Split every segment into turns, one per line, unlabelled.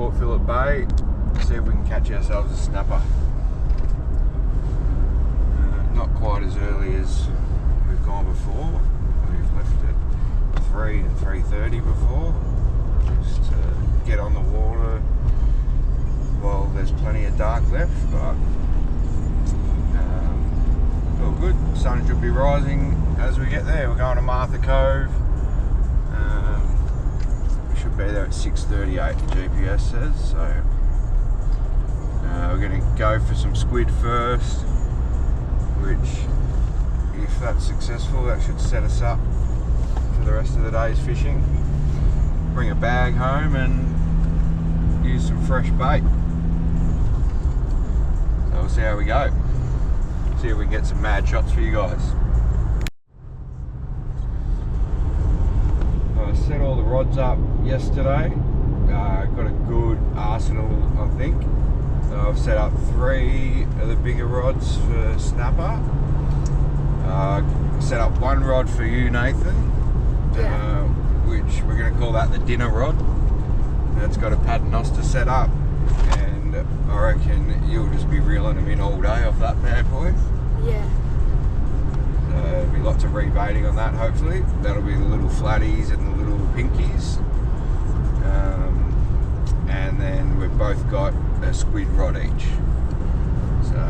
Port Phillip Bay, see if we can catch ourselves a snapper. Not quite as early as we've gone before. We've left at 3 and 3:30 before, just to get on the water while there's plenty of dark left, but all good. Sun should be rising as we get there. We're going to Martha Cove. We should be there at 6:38, the GPS says, so we're going to go for some squid first, which, if that's successful, that should set us up for the rest of the day's fishing. Bring a bag home and use some fresh bait. So we'll see how we go. See if we can get some mad shots for you guys. I set all the rods up yesterday. Got a good arsenal, I think. I've set up 3 of the bigger rods for snapper. Set up 1 rod for you, Nathan, which we're going to call that the dinner rod. That's got a paternoster set up, and I reckon you'll just be reeling them in all day off that bad boy.
Yeah.
There'll be lots of rebaiting on that, hopefully. That'll be the little flatties and the little pinkies. And then we've both got a squid rod each. So,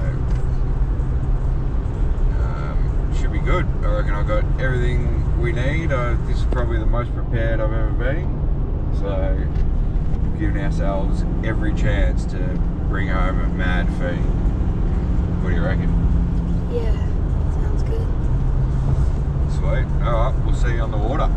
should be good. I reckon I've got everything we need. This is probably the most prepared I've ever been. So, giving ourselves every chance to bring home a mad feed. What do you reckon?
Yeah, sounds good.
Sweet. Alright, we'll see you on the water.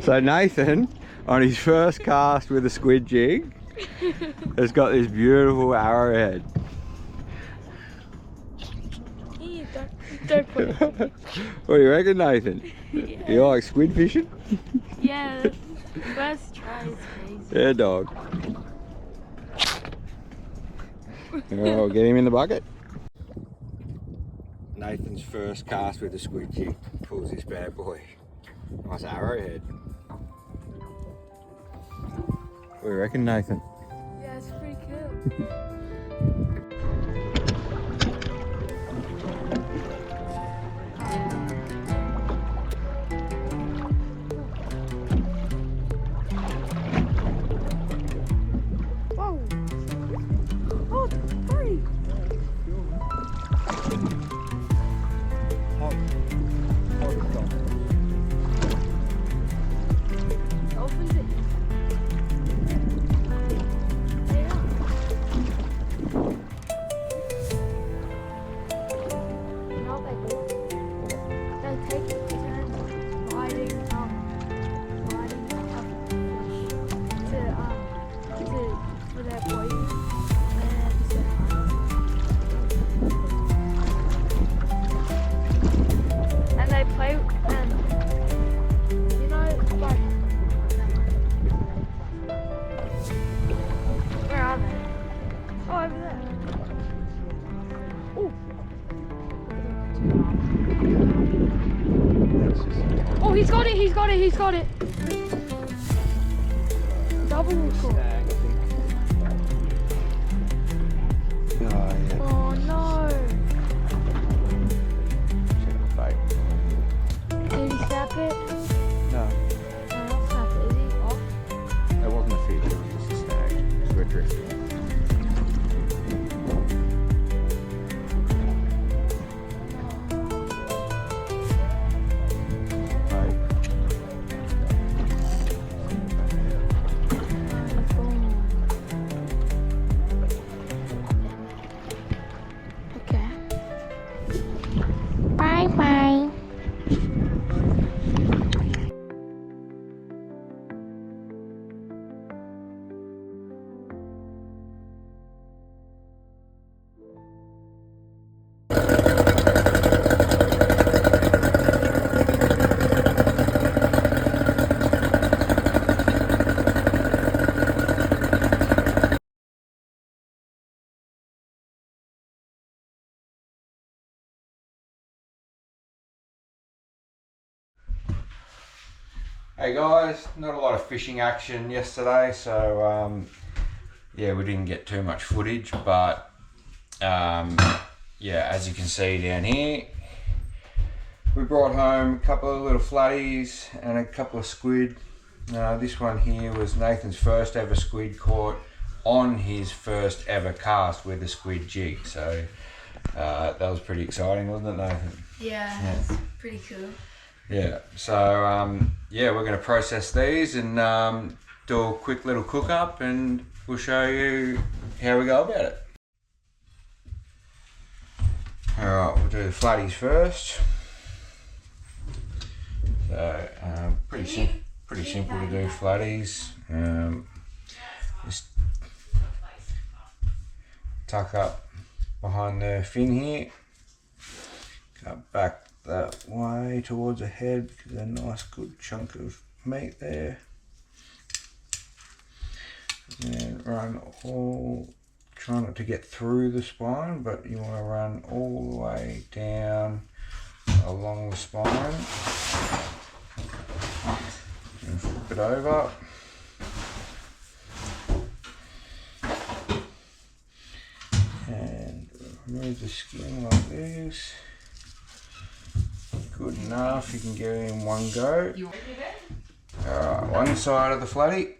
So Nathan, on his first cast with a squid jig, has got this beautiful arrowhead.
Don't put it.
What do you reckon, Nathan?
Yeah.
You like squid fishing?
Yeah, first try is crazy.
Yeah, dog. Oh, get him in the bucket. Nathan's first cast with a squid jig pulls this bad boy. Nice arrowhead. What do you reckon, Nathan?
Yeah, it's pretty cool. Whoa! Oh, hurry! Opens it. Yeah. You know what they do? They take turns riding a fish for their poison and they play and you know like where are they? Oh, over there. Oh, he's got it, he's got it, he's got it. Double caught.
Oh, yeah.
Oh no. Did he snap it?
No,
No, not snap it, is he? Off?
that wasn't a fish, it was just a snag. We're drifting.
Okay. Bye bye.
Hey guys, not a lot of fishing action yesterday, so yeah, we didn't get too much footage, but yeah, as you can see down here, we brought home a couple of little flatties and a couple of squid. This one here was Nathan's first ever squid caught on his first ever cast with a squid jig, so that was pretty exciting, wasn't it, Nathan?
Yeah, it's pretty cool.
Yeah, so yeah, we're going to process these and do a quick little cook up, and we'll show you how we go about it. Alright, we'll do the flatties first. So pretty simple to do flatties. Just tuck up behind the fin here, cut back that way towards the head because there's a nice good chunk of meat there, and run all, try not to get through the spine, but you want to run all the way down along the spine and flip it over. And remove the skin like this. Good enough, you can get it in one go. Alright, one side of the flatty.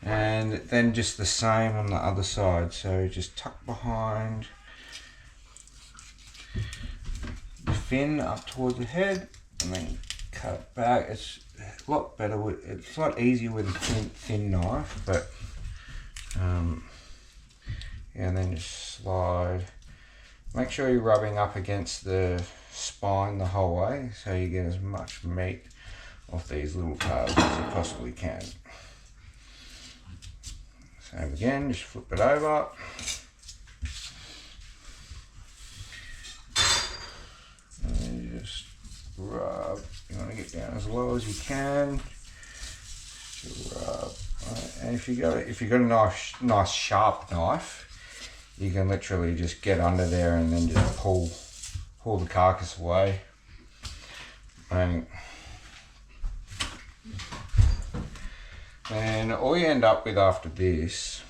And then just the same on the other side. So just tuck behind the fin up towards the head and then cut it back. It's a lot better with, it's a lot easier with a thin knife, but yeah, and then just slide. Make sure you're rubbing up against the spine the whole way, so you get as much meat off these little tails as you possibly can. Same again, just flip it over. And you just rub. You want to get down as low as you can. Just rub. Right. And if you got a nice sharp knife, you can literally just get under there and then just pull the carcass away. And all you end up with after this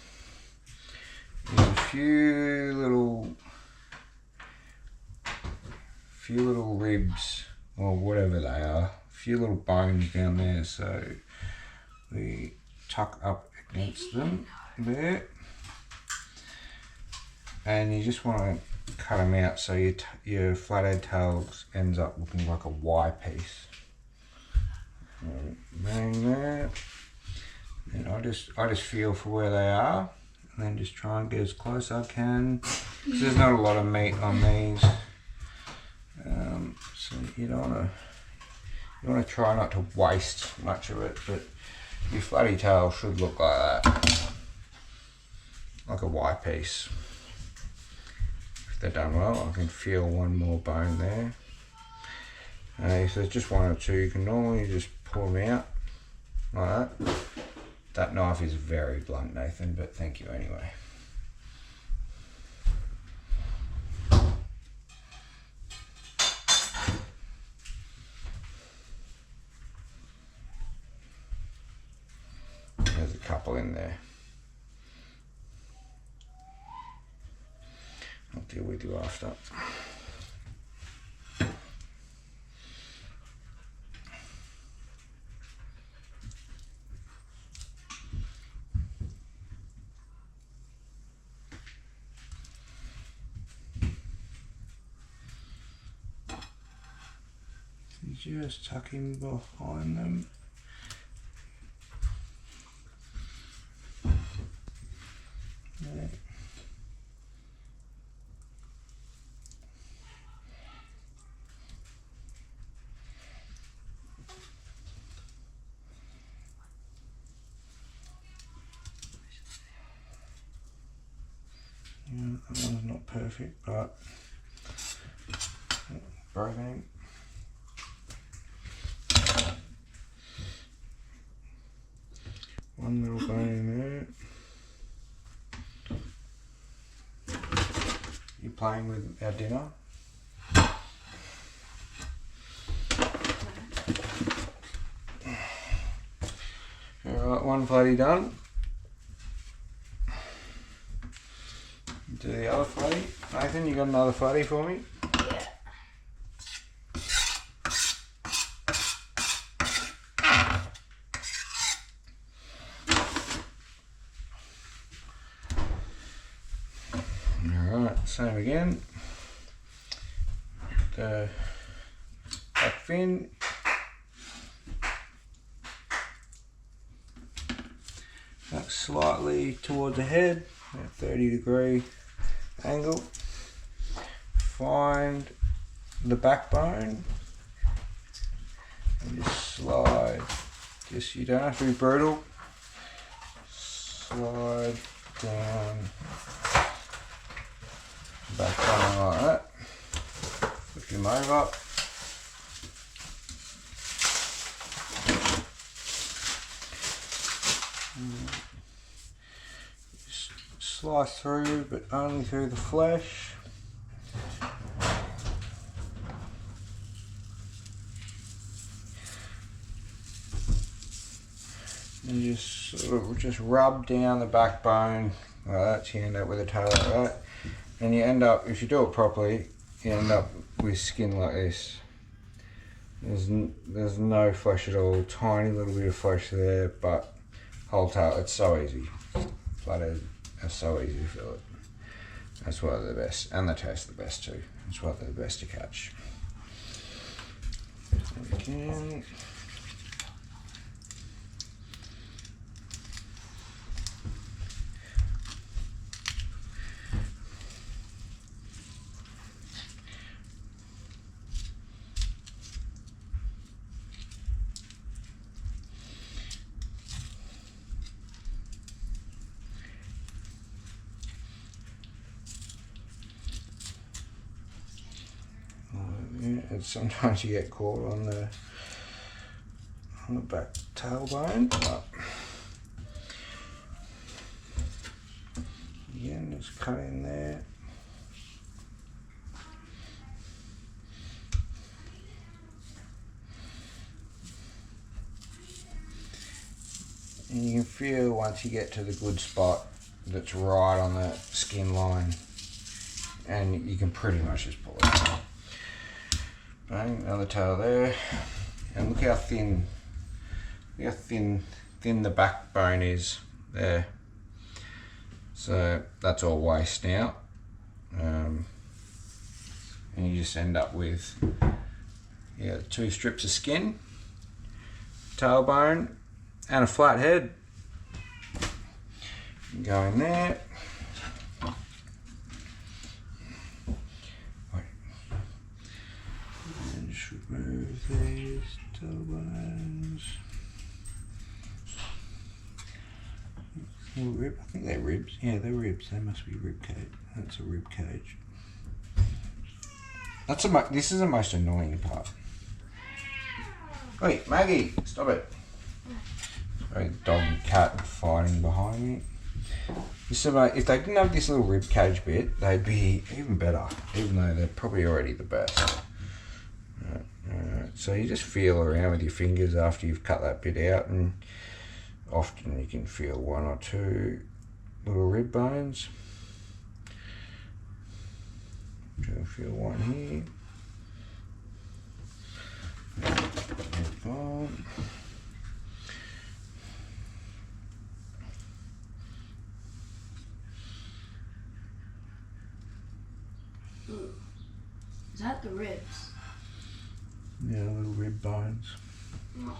is a few little ribs, or whatever they are, a few little bones down there, so we tuck up against them there, and you just want to cut them out so your flathead tail ends up looking like a Y piece. Bang there, and I just feel for where they are, and then just try and get as close as I can, because there's not a lot of meat on these. So you want to try not to waste much of it, but your flatty tail should look like that, like a Y piece. If they're done well, I can feel one more bone there. If there's just one or two, you can normally just pull them out like that. That knife is very blunt, Nathan, but thank you anyway. There's a couple in there. I'll deal with you after. Just tuck in behind them. There. Yeah, that one's not perfect, but broken. One little bone in there. You playing with our dinner? Alright, one flatty done. Do the other flatty. Nathan, you got another flatty for me? Same again. The back fin. Back slightly towards the head, at 30-degree angle. Find the backbone and just slide. Just, you don't have to be brutal. Slide down. Back down like that. Flip him over. Just slice through, but only through the flesh. And just sort of just rub down the backbone like that, so you end up with a tail like that. And you end up, if you do it properly, you end up with skin like this. There's no flesh at all, tiny little bit of flesh there, but whole tail, it's so easy. Flathead are so easy to fillet. That's why they're the best, and they taste the best too. That's why they're the best to catch. Again.
sometimes you get caught on the back tailbone. But again, just cut in there. And you can feel once you get to the good spot that's right on the skin line, and you can pretty much just pull it out. Bang, another tail there, and look how thin the backbone is there. So that's all waste now, and you just end up with 2 strips of skin, tailbone, and a flat head. Go in there. And just remove these tailbones. I think they're ribs. Yeah, they're ribs. They must be rib cage. That's a rib cage. This is the most annoying part. Wait, Maggie, stop it. Sorry, dog and cat fighting behind me. If they didn't have this little rib cage bit, they'd be even better, even though they're probably already the best. Alright, so you just feel around with your fingers after you've cut that bit out, and often you can feel 1 or 2 little rib bones. You'll feel one here. Rib bone.
Is that the ribs?
Yeah, little rib bones.
Oh.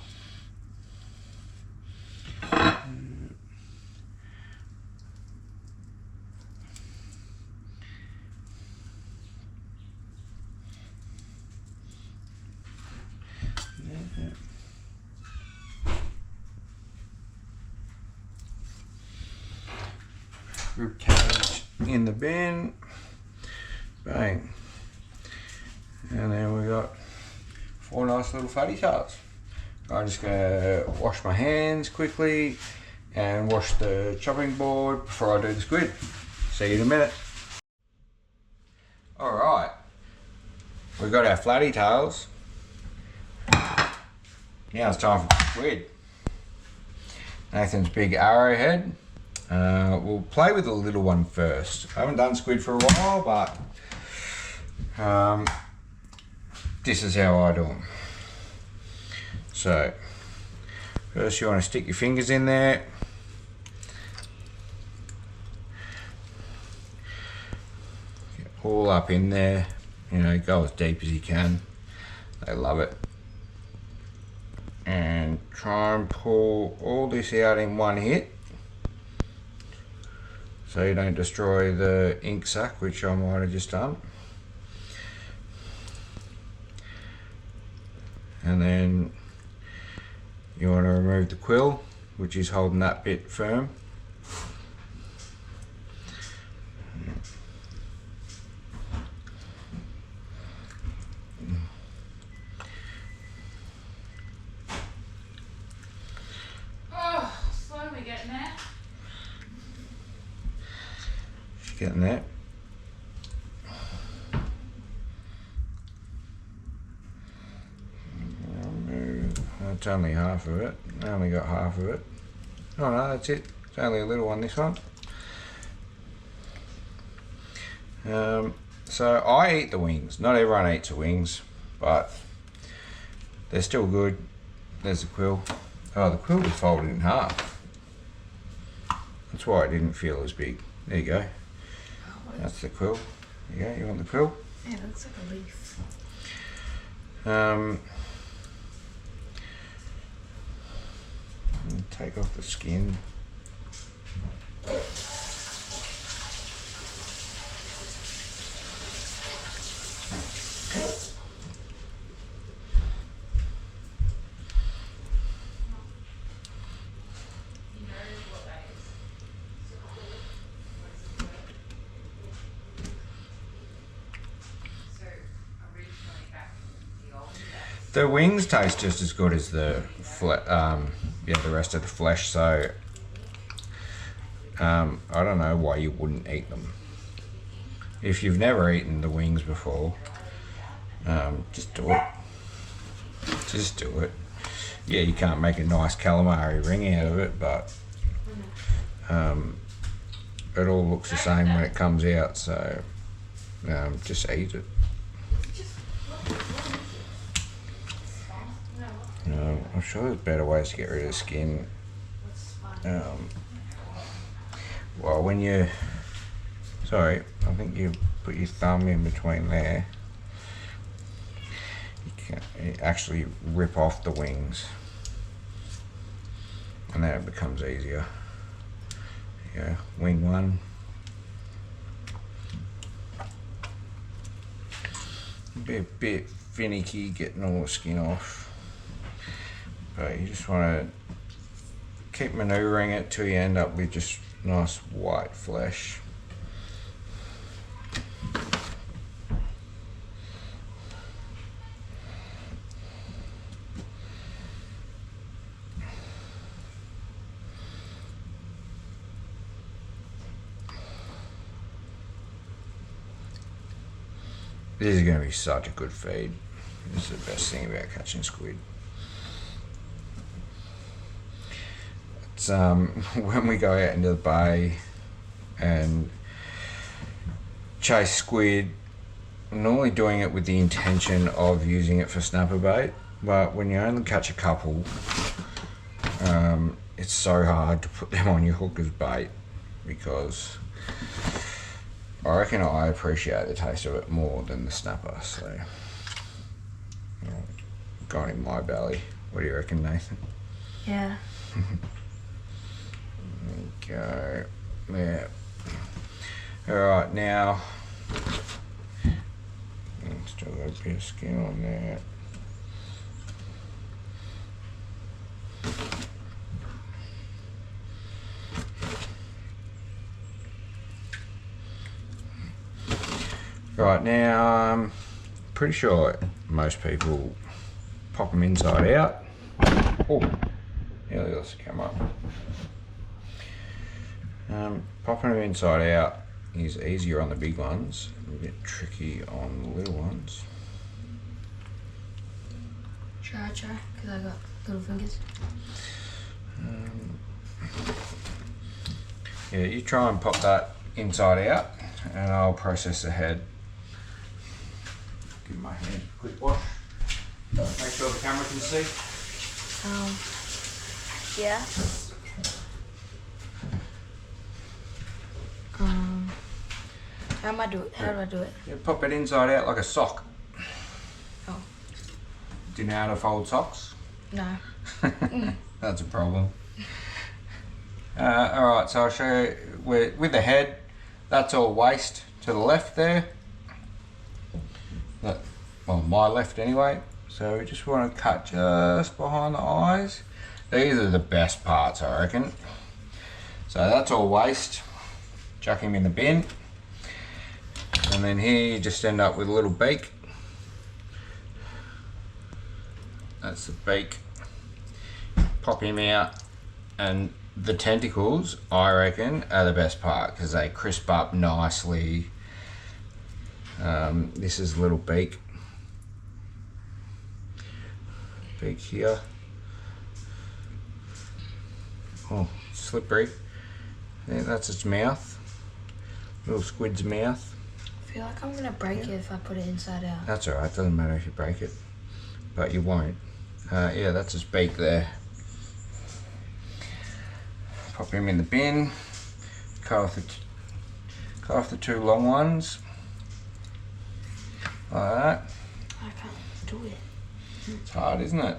Rib cage in the bin. Bang. And then we got 4 nice little fatty tails. I'm just gonna wash my hands quickly and wash the chopping board before I do the squid. See you in a minute. Alright, we've got our flatty tails. Now it's time for the squid. Nathan's big arrowhead. We'll play with the little one first. I haven't done squid for a while, but this is how I do them. So first you want to stick your fingers in there. Get all up in there, go as deep as you can. They love it. And try and pull all this out in one hit, so you don't destroy the ink sac, which I might have just done. And then you want to remove the quill, which is holding that bit firm.
Oh, slowly getting there.
She's getting there. That's only half of it. I only got half of it. Oh no, that's it. It's only a little one, this one. So I eat the wings. Not everyone eats the wings, but they're still good. There's the quill. Oh, the quill was folded in half. That's why it didn't feel as big. There you go. That's the quill. There you go. You want the quill?
Yeah, that looks like a leaf.
And take off the skin. The wings taste just as good as the the rest of the flesh. So I don't know why you wouldn't eat them. If you've never eaten the wings before, just do it. Just do it. Yeah, you can't make a nice calamari ring out of it, but it all looks the same when it comes out. So just eat it. I'm sure there's better ways to get rid of the skin. Well, when you... Sorry, I think you put your thumb in between there. You can actually rip off the wings. And then it becomes easier. Yeah, wing one. Be a bit finicky getting all the skin off. But you just want to keep manoeuvring it till you end up with just nice white flesh. This is going to be such a good feed. This is the best thing about catching squid. It's when we go out into the bay and chase squid, I'm normally doing it with the intention of using it for snapper bait, but when you only catch a couple, it's so hard to put them on your hook as bait, because I reckon I appreciate the taste of it more than the snapper. So gone in my belly. What do you reckon, Nathan?
Yeah.
Go there. Alright, now still got a bit of skin on there. Right, now I'm pretty sure most people pop them inside out. Oh, nearly lost the camera. Popping them inside out is easier on the big ones, a bit tricky on the little ones.
Try, because I got little fingers.
Yeah, you try and pop that inside out, and I'll process the head. Give my hand a quick wash. Make sure the camera can see.
Yeah. How do I do it? How do I do it?
Yeah, pop it inside out like a sock.
Oh.
Do you know how to fold socks?
No.
That's a problem. Alright, so I'll show you with the head. That's all waste to the left there. Well, my left anyway. So we just want to cut just behind the eyes. These are the best parts, I reckon. So that's all waste. Chuck him in the bin. And then here you just end up with a little beak. That's the beak. Pop him out, and the tentacles, I reckon, are the best part because they crisp up nicely. This is a little beak. Beak here. Oh, slippery. Yeah, that's its mouth. Little squid's mouth.
I feel like I'm gonna break it if I put it inside out.
That's alright, doesn't matter if you break it, but you won't. Yeah, that's his beak there. Pop him in the bin. Cut off the two long ones. Like that.
I can't do it.
It's hard, isn't it?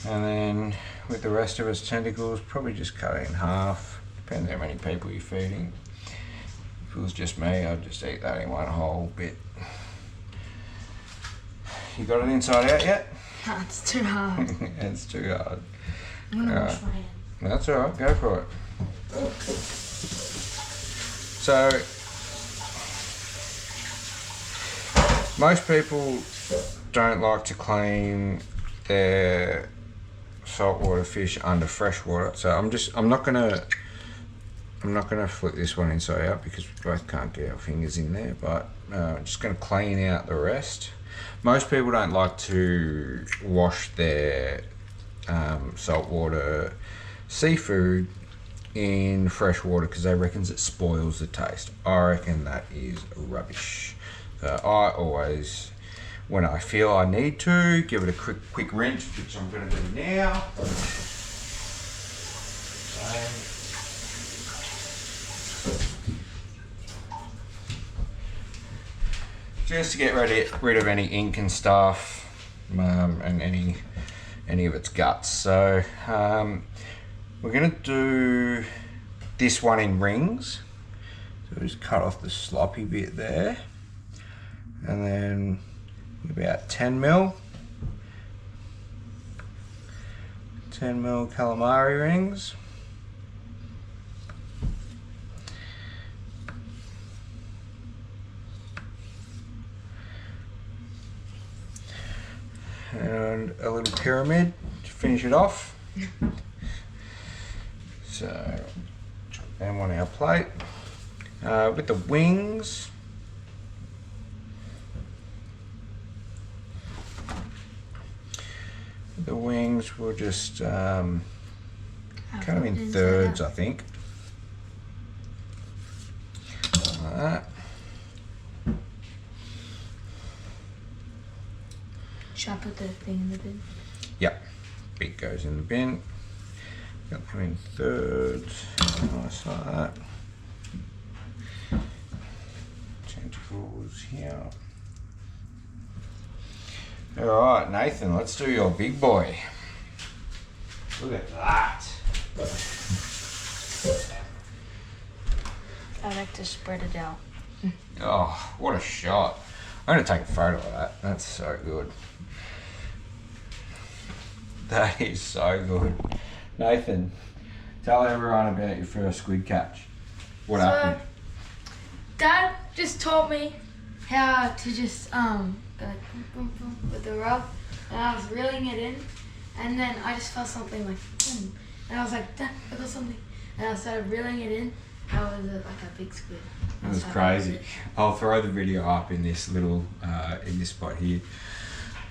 And then with the rest of his tentacles, probably just cut it in half. Depends how many people you're feeding. If it was just me, I'd just eat that in one whole bit. You got it inside out yet?
No, it's too hard.
It's too hard.
I'm gonna wash my hand.
That's alright, go for it. So Most people don't like to clean their saltwater fish under freshwater, so I'm not gonna flip this one inside out because we both can't get our fingers in there, but I'm just gonna clean out the rest. Most people don't like to wash their saltwater seafood in fresh water because they reckon it spoils the taste. I reckon that is rubbish. So I always, when I feel I need to, give it a quick rinse, which I'm going to do now. Just to get rid of any ink and stuff, and any of its guts. So we're going to do this one in rings. So just cut off the sloppy bit there, and then about 10 mil calamari rings. And a little pyramid to finish it off. So, chop them on our plate. With the wings, we'll just cut them in thirds, I think. Like that.
Should I put the thing in the bin?
Yep, bit goes in the bin. Got them in thirds, nice like that. Tentacles here. Alright, Nathan, let's do your big boy. Look at that.
I like to spread it out.
Oh, what a shot. I'm going to take a photo of that. That's so good. That is so good. Nathan, tell everyone about your first squid catch. What happened?
Dad just taught me how to just go like boom, boom, boom with the rod, and I was reeling it in, and then I just felt something like boom, and I was like, Dad, I got something, and I started reeling it in. That was like a big squid.
It was crazy. I'll throw the video up in this little in this spot here.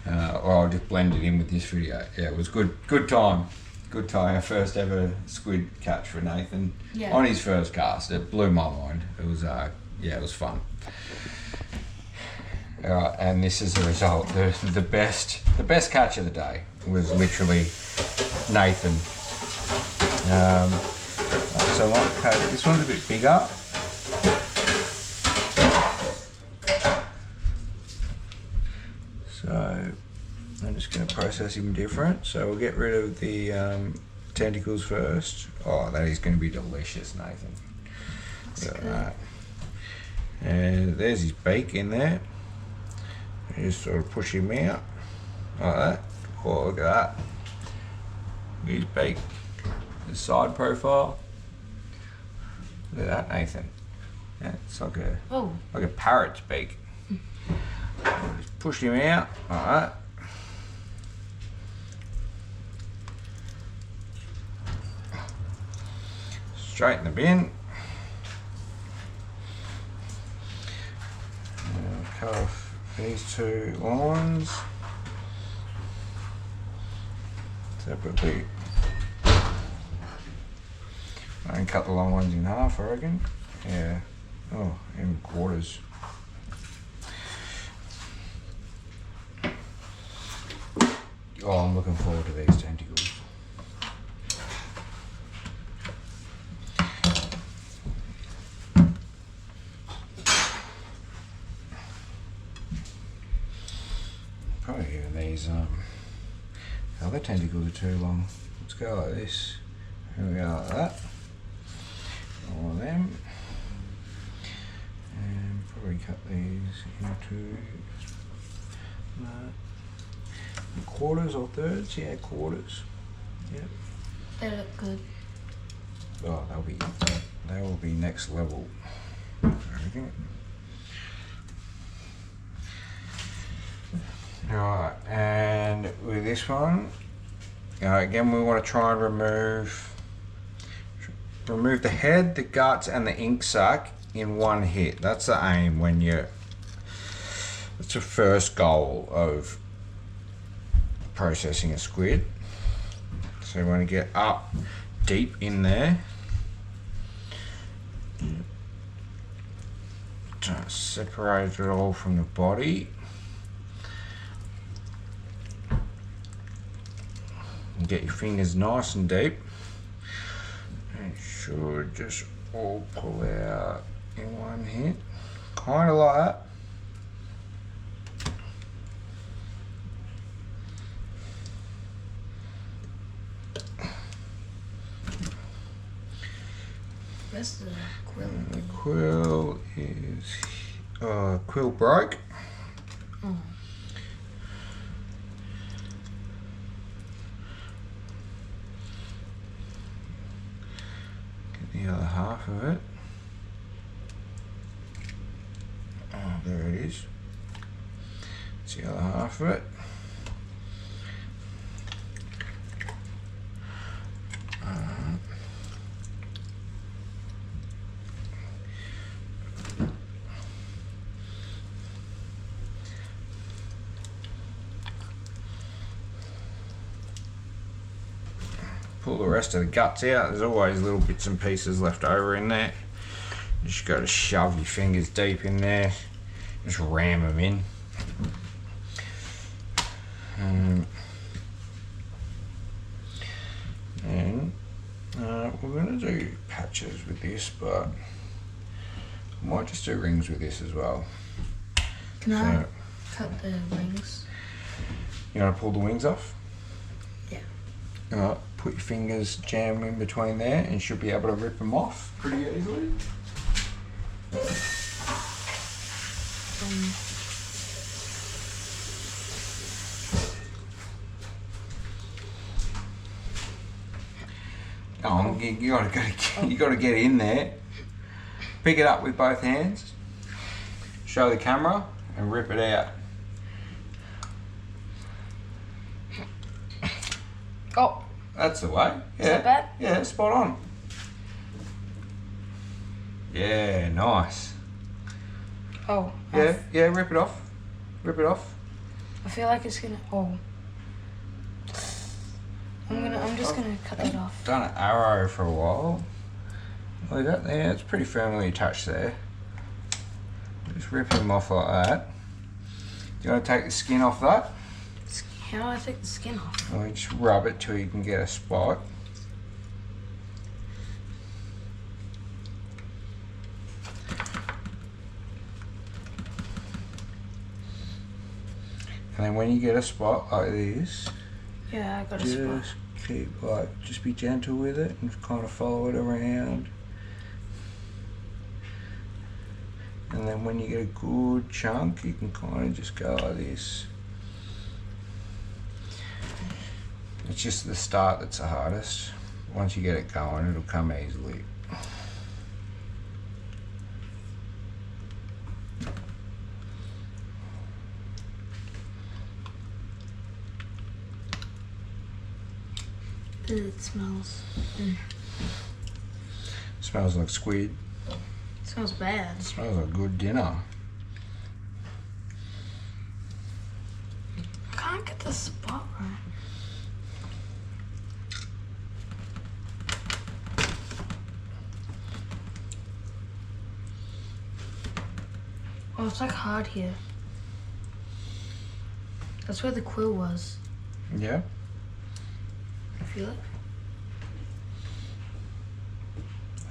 Or I'll just blend it in with this video. Yeah, it was good time. Good time. Our first ever squid catch for Nathan on his first cast. It blew my mind. It was it was fun. Alright, and this is the result. The best catch of the day was literally Nathan. So okay, this one's a bit bigger. So I'm just going to process him different. So we'll get rid of the tentacles first. Oh, that is going to be delicious, Nathan. Look at that. And there's his beak in there. You just sort of push him out like that. Oh, look at that. Look at his beak. The side profile. Look at that, Nathan. Yeah, it's like a parrot's beak. Just push him out, alright. Straight in the bin. Cut off these two lines separately. I can cut the long ones in half, I reckon. Yeah. Oh, in quarters. Oh, I'm looking forward to these tentacles. Probably even these other tentacles are too long. Let's go like this. Here we go like that. All of them. And probably cut these into quarters or thirds. Yeah, quarters. Yep.
They look good.
Oh, they will be next level. I reckon. Right, and with this one, again we want to try and remove the head, the guts and the ink sac in one hit. That's the aim when that's the first goal of processing a squid. So you want to get up deep in there. Try to separate it all from the body. And get your fingers nice and deep. And it should just all pull out in one hit. Kind of like that.
Where's the quill?
And the quill is quill broke.
Oh.
Get the other half of it. Oh, there it is. It's the other half of it. Pull the rest of the guts out. There's always little bits and pieces left over in there. You just got to shove your fingers deep in there. Just ram them in. And we're going to do patches with this, but I might just do rings with this as well.
Can I cut the wings?
You want to pull the wings off?
Yeah.
Alright, put your fingers, jam in between there, and you should be able to rip them off pretty easily. Oh, you got to get in there. Pick it up with both hands. Show the camera and rip it out.
Oh.
That's the way. Yeah.
Is that bad?
Yeah, spot on. Yeah, nice.
Oh.
Yeah, yeah, rip it off. Rip it off.
I feel like it's gonna. Oh. I'm just gonna cut that off.
Done an arrow for a while. Look at that there, it's pretty firmly attached there. Just rip them off like that. Do you want to take the skin off that?
How do I take the skin off?
Or just rub it till you can get a spot. And then when you get a spot like this,
Yeah, I got a spot.
just keep just be gentle with it and kind of follow it around. And then when you get a good chunk, you can kind of just go like this. It's just the start that's the hardest. Once you get it going, it'll come easily.
It smells.
Smells like squid.
It smells bad.
Smells like good dinner.
I can't get the spot right. Oh, it's like hard here. That's where the quill was.
Yeah.
Feel it?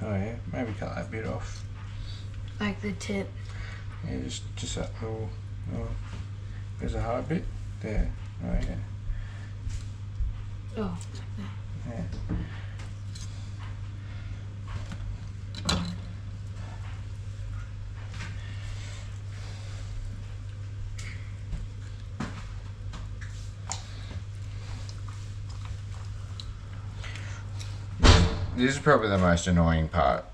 Oh yeah. Maybe cut that bit off.
Like the tip.
Yeah, just that little. Oh, there's a hard bit there. Oh yeah.
Oh, it's like that.
Yeah. This is probably the most annoying part.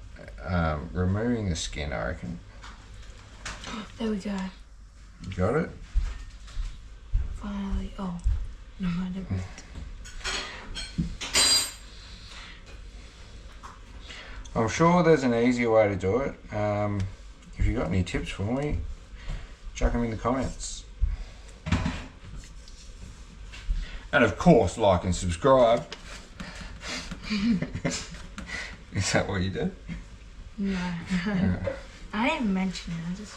Removing the skin, I reckon.
There we go.
You got it?
finally. Oh, no, I didn't.
I'm sure there's an easier way to do it. If you got any tips for me, chuck them in the comments. And of course, like and subscribe. Is that what you did?
No.
Yeah.
I didn't mention it. I just.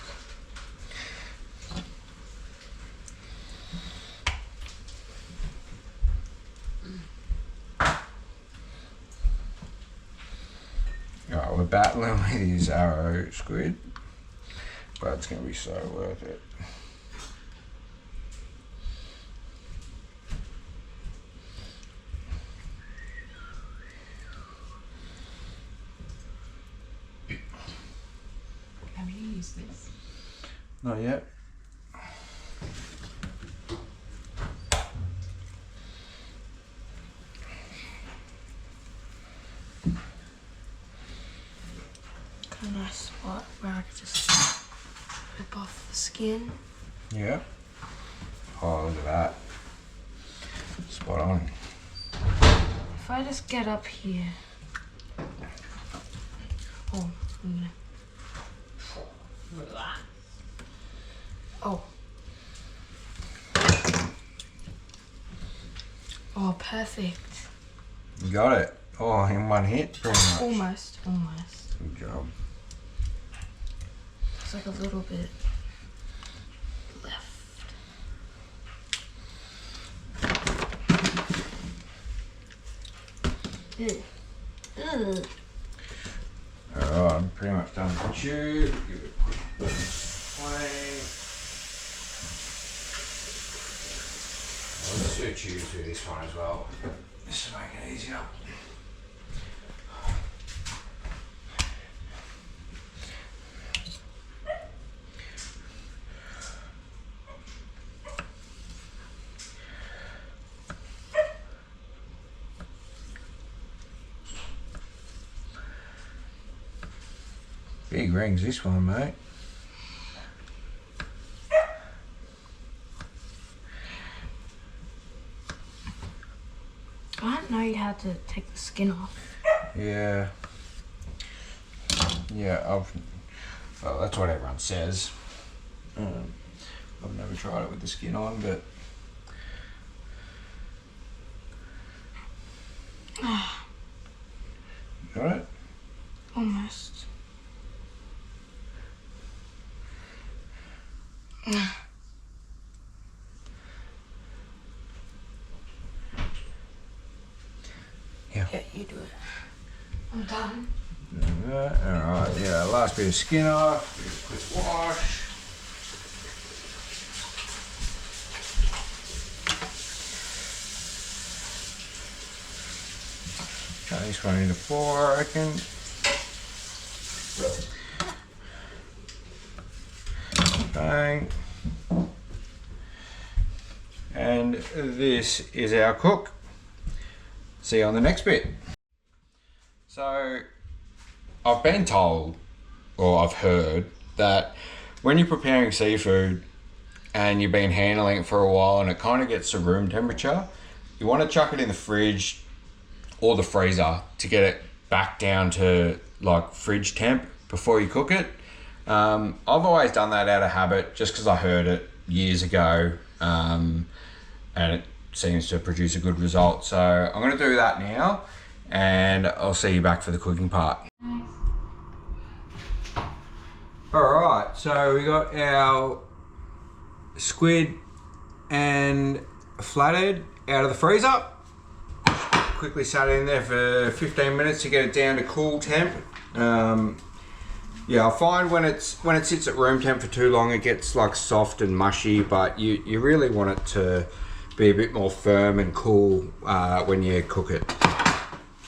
Alright, we're battling with these arrow squid, but it's going to be so worth it.
Have you used this?
Not yet.
A nice spot where I could just rip off the skin.
Yeah. Oh, look at that. Spot on.
If I just get up here. Oh, I'm gonna. Oh. Oh, perfect.
You got it. Oh, in one hit, pretty much.
Almost.
Good job.
It's like a little bit left. Ew. Ugh.
Alright, I'm pretty much done with the tube. Give it a quick flame. I'll just do a tube through this one as well. Just to make it easier. Big rings this one, mate.
I didn't know you had to take the skin off.
Yeah. Yeah, well, that's what everyone says. I've never tried it with the skin on, but got it?
Almost.
Yeah.
Yeah, you do it. I'm done.
Alright, yeah, last bit of skin off, do a quick wash. Cut this one into 4, I reckon. Bang. And this is our cook. See you on the next bit. So, I've been told, or I've heard, that when you're preparing seafood and you've been handling it for a while and it kind of gets to room temperature, you want to chuck it in the fridge or the freezer to get it back down to like fridge temp before you cook it. I've always done that out of habit just because I heard it years ago, and it seems to produce a good result. So I'm going to do that now, and I'll see you back for the cooking part. Alright, so we got our squid and flathead out of the freezer. Quickly sat it in there for 15 minutes to get it down to cool temp. Yeah, I find when it sits at room temp for too long, it gets like soft and mushy, but you really want it to be a bit more firm and cool when you cook it.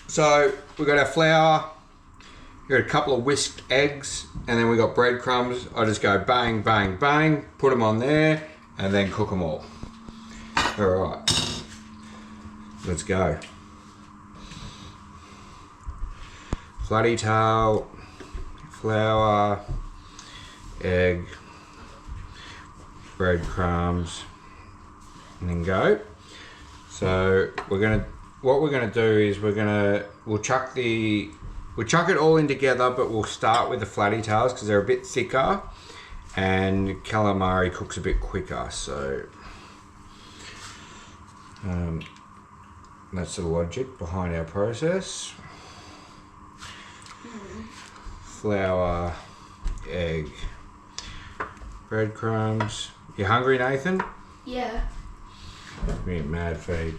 So we got our flour, we got a couple of whisked eggs, and then we got breadcrumbs. I just go bang, bang, bang, put them on there, and then cook them all. All right, let's go. Flatty tail, flour, egg, breadcrumbs, and then go. So what we're gonna do is we'll chuck it all in together, but we'll start with the flatty tails because they're a bit thicker, and calamari cooks a bit quicker. So that's the logic behind our process. Flour, egg, breadcrumbs. You hungry, Nathan?
Yeah.
Me mad feed.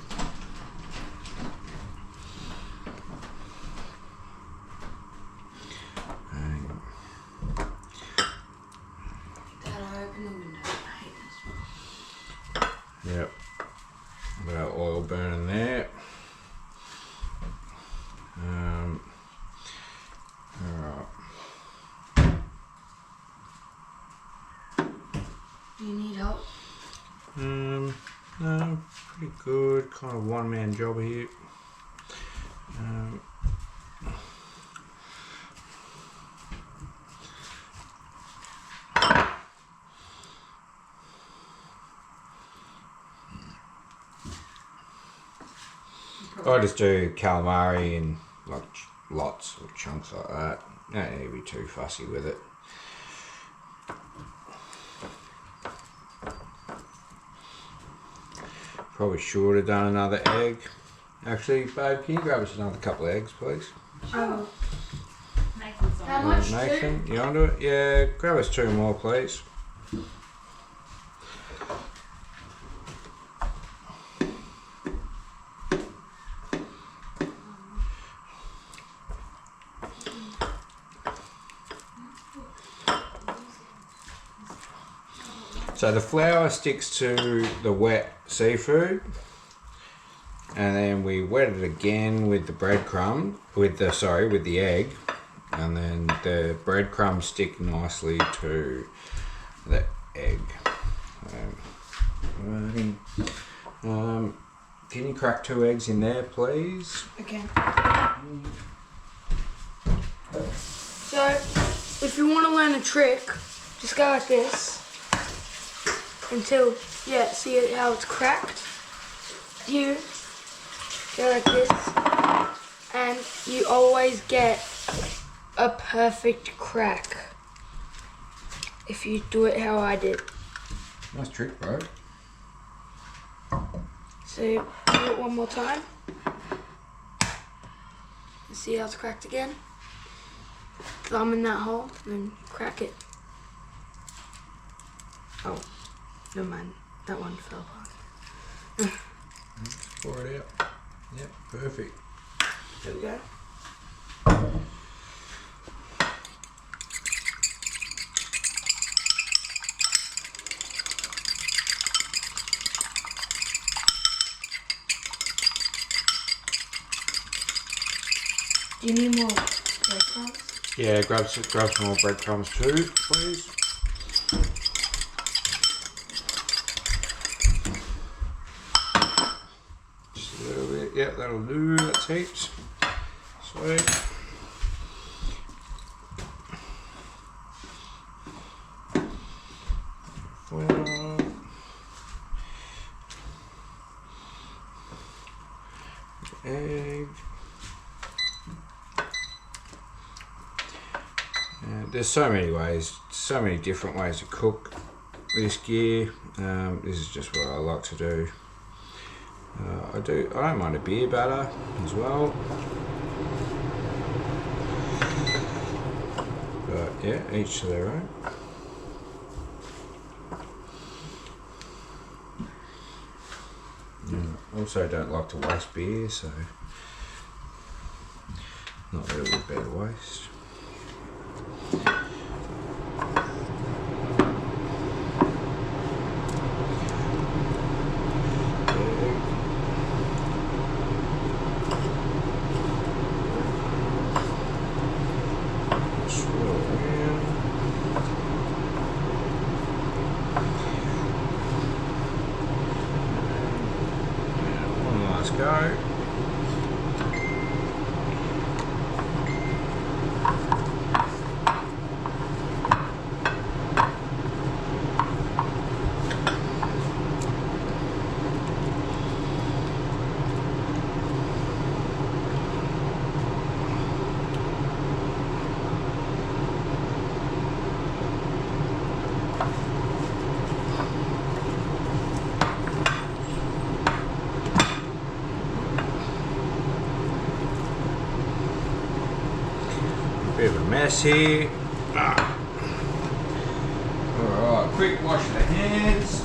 Dad, I open the window. I hate this.
Yep. Got our oil burning there. Alright.
Do you need help?
No, pretty good. Kind of one-man job here. I just do calamari in like lots or chunks like that. Don't need to be too fussy with it. Probably should have done another egg. Actually, babe, can you grab us another couple of eggs, please?
Sure.
Nathan's on.
How much?
Nathan, you onto it? Yeah, grab us 2 more, please. So the flour sticks to the wet seafood, and then we wet it again with the breadcrumb, with the egg, and then the breadcrumbs stick nicely to the egg. Can you crack 2 eggs in there, please?
Okay. So, if you want to learn a trick, just go like this until, yeah, see how it's cracked? You go like this, and you always get a perfect crack if you do it how I did.
Nice trick, bro.
So, do it one more time. See how it's cracked again? Thumb in that hole, and then crack it. Oh, never mind. That one fell apart.
Pour it out. Yep, perfect.
There we go. Do you need more breadcrumbs?
Yeah, grab some more breadcrumbs too, please. Just a little bit. Yeah, that'll do. That's heaps. Sweet. Flour. Egg. There's so many different ways to cook this gear. This is just what I like to do. I don't mind a beer batter as well. But yeah, each to their own. Also don't like to waste beer, so not that it would be a waste. Go. Bit of a mess here. Alright, quick wash of the hands.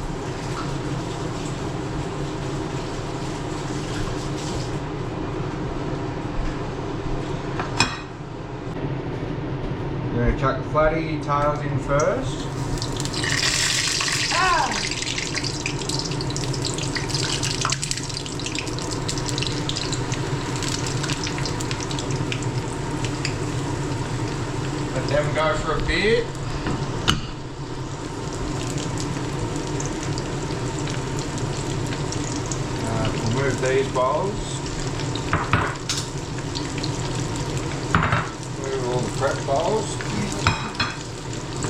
I'm going to chuck the flatty tails in first. Let them go for a bit. Remove these bowls. Remove all the prep bowls.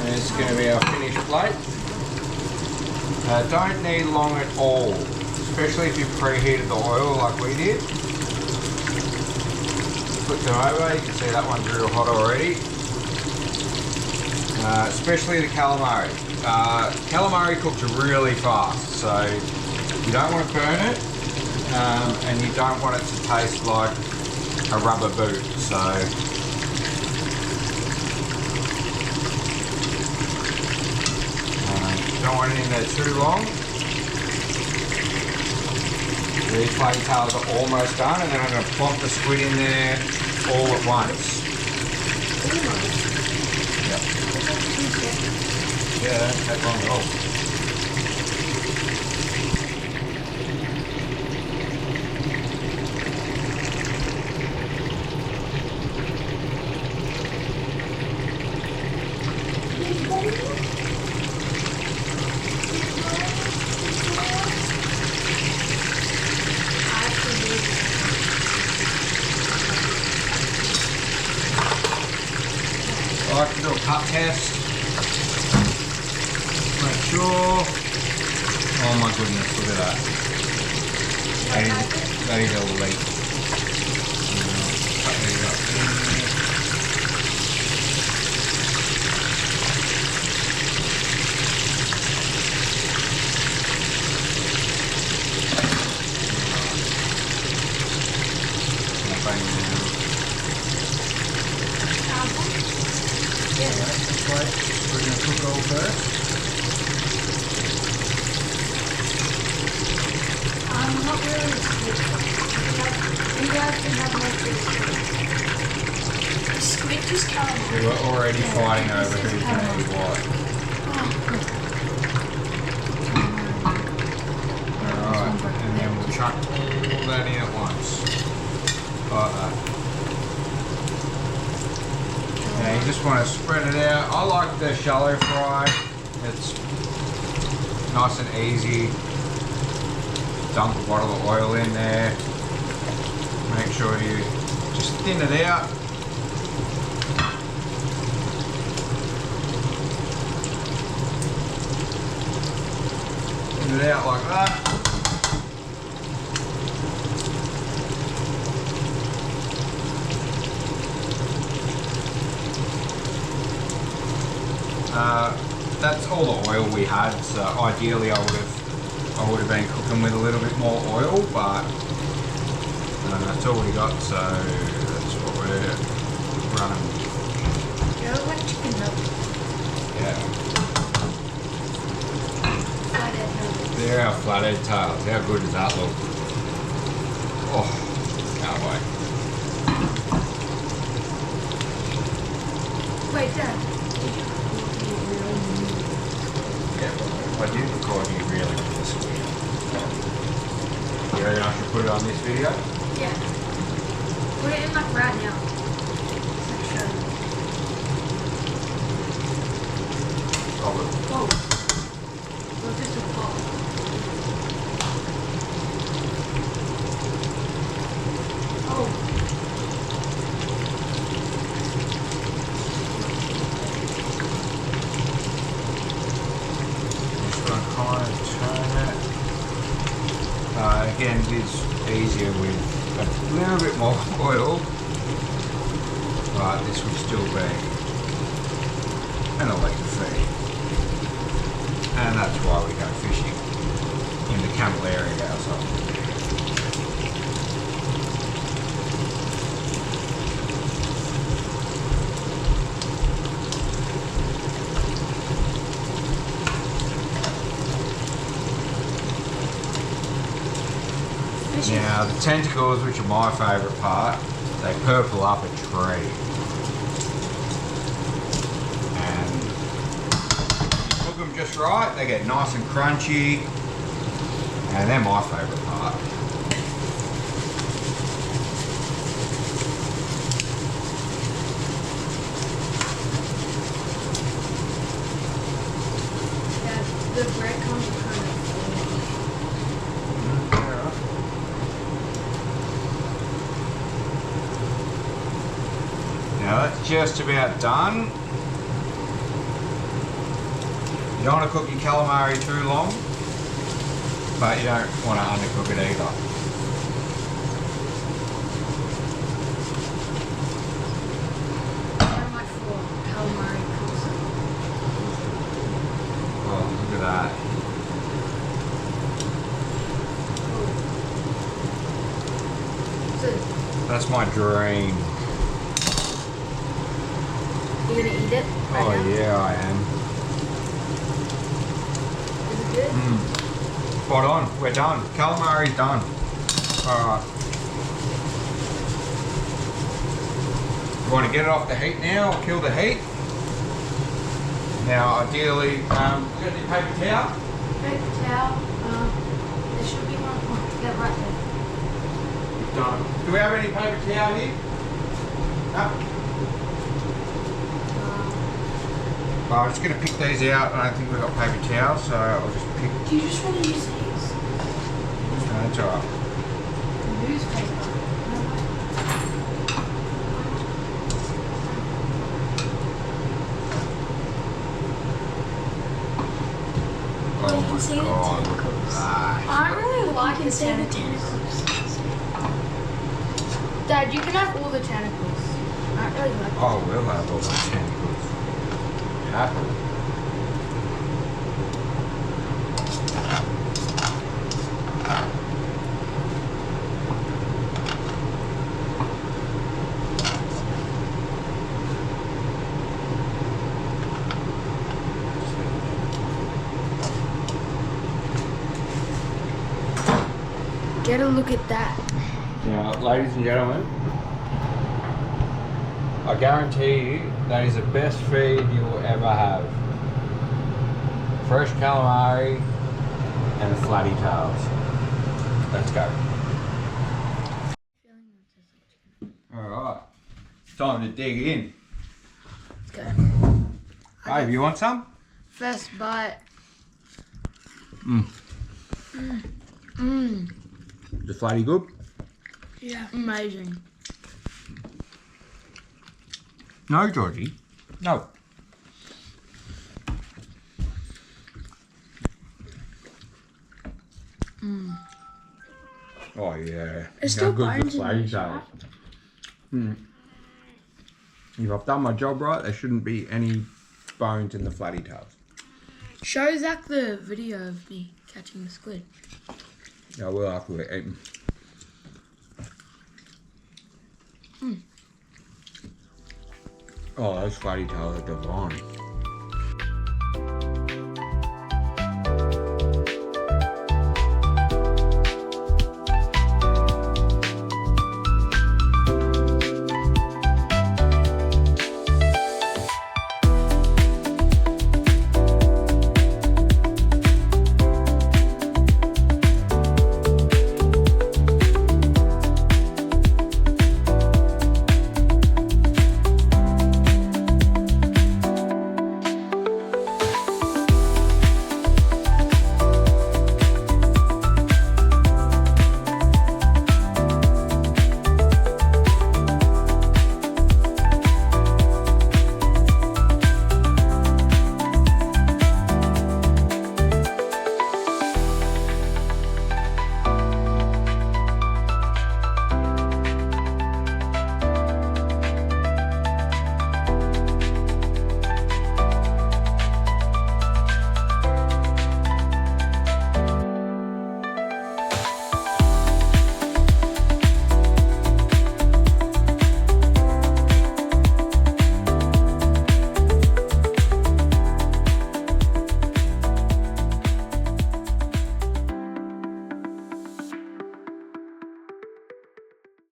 And it's going to be our finished plate. Don't need long at all, especially if you preheated the oil like we did. Flip them over, you can see that one's real hot already. Especially the calamari. Calamari cooks really fast, so you don't want to burn it, and you don't want it to taste like a rubber boot. So don't want it in there too long. These flatty tails are almost done, and then I'm going to plonk the squid in there all at once. Yep. Yeah, don't take long at all. I like to do a cut test. Make sure. Oh my goodness, look at that. That is a leak. Cut these up there. Bang down.
Yeah.
Alright, this way. We're going to cook it all first.
Not really. You guys can have more fish. The squid just calamari.
We were already fighting over who's going to eat what. Alright, and then we'll chuck all that in at once. Like that. Now you just want to spread it out. I like the shallow fry. It's nice and easy. Dump a bottle of oil in there. Make sure you just thin it out. Thin it out like that. That's all the oil we had, so ideally I would have been cooking with a little bit more oil, but that's all we got, so that's what we're running with.
You know what chicken nuggets?
Yeah.
Flathead nuggets.
They're our flathead tails. How good does that look? Oh, can't wait.
Wait, Dad.
Yeah, I did record you really with this video. You reckon I should put it on this video?
Yeah. Put it in like right now. Sure.
Probably.
Whoa. Look at the ball. Oh.
Just gonna kind of turn it. Again, it is easier with a little bit more oil, but this would still be an elite feed. And that's why we go fishing in the Camilleri household. Now the tentacles, which are my favourite part, they purple up a tree. And you cook them just right, they get nice and crunchy. And they're my favourite part.
Yeah, the breadcrumbs are kind of
Now that's just about done. You don't want to cook your calamari too long, but you don't want to undercook it either.
so much for calamari cooks.
Oh, look at that.
So,
That's my dream.
you're gonna eat it right
Oh
now?
yeah, I am.
Is it good?
Spot on. We're done. Calamari's done. Alright. You want to get it off the heat now or kill the heat? Now, ideally, we got any paper towel?
Paper towel. There should be one. Oh, yeah, right there.
Done. Do we have any paper towel here? No. I'm just going to pick these out. I don't think we've got paper towels, so I'll just pick.
Do you just want to use these?
No, that's alright.
Newspaper.
Oh
can see the
my god, look at
tentacles.
that.
I don't really like the tentacles. Dad, you can have all the tentacles. I don't really like
Oh, we'll have all the tentacles. Happy.
Get a look at that.
Now, ladies and gentlemen, I guarantee you that is the best feed you will ever have. Fresh calamari and flatty tails. Let's go. Alright, time to dig in.
Let's go.
Babe, you want some?
First bite.
The flatty good?
Yeah. Amazing.
No, Georgie. No. Oh yeah.
It's
How
still
good the
bones in
flatty
these,
tails.
right?
If I've done my job right, there shouldn't be any bones in the flatty tails.
Show Zach the video of me catching the squid.
Yeah, I will after we're eating. Oh, those flatty tails are divine.